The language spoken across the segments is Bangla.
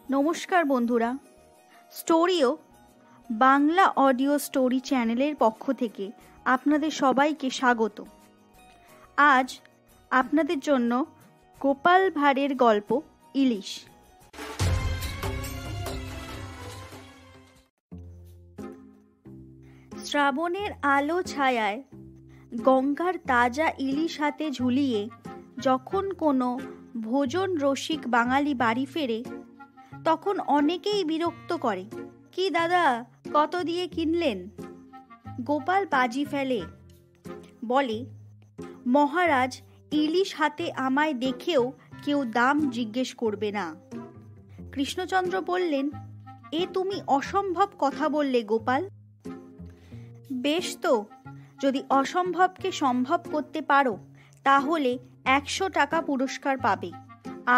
নমস্কার বন্ধুরা, স্টোরিও বাংলা অডিও স্টোরি চ্যানেলের পক্ষ থেকে আপনাদের সবাইকে স্বাগত। আজ আপনাদের জন্য গোপাল ভাঁড়ের গল্প ইলিশ। শ্রাবণের আলো ছায়ায় গঙ্গার তাজা ইলিশ হাতে ঝুলিয়ে যখন কোনো ভোজন রসিক বাঙালি বাড়ি ফেরে, তখন অনেকেই বিরক্ত করে, কি দাদা, কত দিয়ে কিনলেন? গোপাল বাজি ফেলে, বলে, মহারাজ, ইলিশ হাতে আমায় দেখেও কেউ দাম জিজ্ঞেস করবে না। কৃষ্ণচন্দ্র বললেন, এ তুমি অসম্ভব কথা বললে গোপাল। বেশ তো, যদি অসম্ভবকে সম্ভব করতে পারো তাহলে 100 টাকা পুরস্কার পাবে,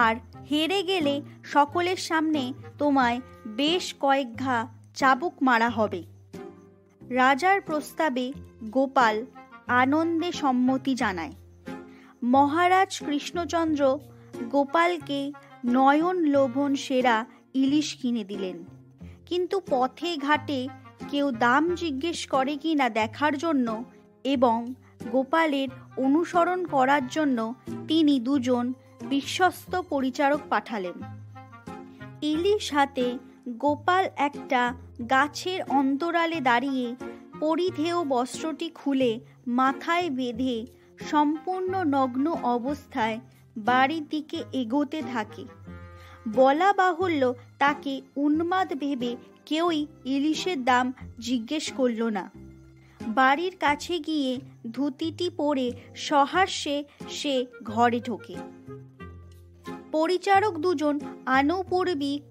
আর হেরে গেলে সকলের সামনে তোমায় বেশ কয়েক ঘা চাবুক মারা হবে। রাজার প্রস্তাবে গোপাল আনন্দে সম্মতি জানায়। মহারাজ কৃষ্ণচন্দ্র গোপালকে নয়ন লোভন সেরা ইলিশ কিনে দিলেন, কিন্তু পথে ঘাটে কেউ দাম জিজ্ঞেস করে কি না দেখার জন্য এবং গোপালের অনুসরণ করার জন্য তিনি দুজন বিশ্বস্ত পরিচারক পাঠালেন। ইলিশ হাতে গোপাল একটা গাছের অন্তরালে দাঁড়িয়ে পরিধেয় বস্ত্রটি খুলে মাথায় বেঁধে সম্পূর্ণ নগ্ন অবস্থায় বাড়ির দিকে এগোতে থাকে। বলা বাহুল্য, তাকে উন্মাদ ভেবে কেউই ইলিশের দাম জিজ্ঞেস করল না। বাড়ির কাছে গিয়ে ধুতিটি পরে সহাস্যে সে ঘরে ঢোকে। পরিচারক দুজন আনুপূর্বিক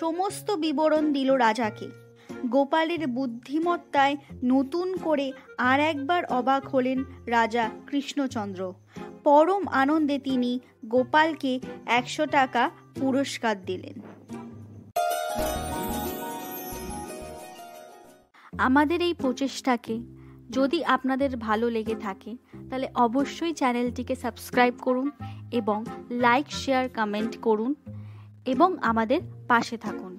সমস্ত বিবরণ দিল রাজাকে। গোপালের বুদ্ধিমত্তায় নতুন করে আর একবার অবাক হলেন রাজা কৃষ্ণচন্দ্র। পরম আনন্দে তিনি গোপালকে 100 টাকা পুরস্কার দিলেন। আমাদের এই প্রচেষ্টাকে যদি আপনাদের ভালো লেগে থাকে তাহলে অবশ্যই চ্যানেলটিকে সাবস্ক্রাইব করুন এবং লাইক, শেয়ার, কমেন্ট করুন এবং আমাদের পাশে থাকুন।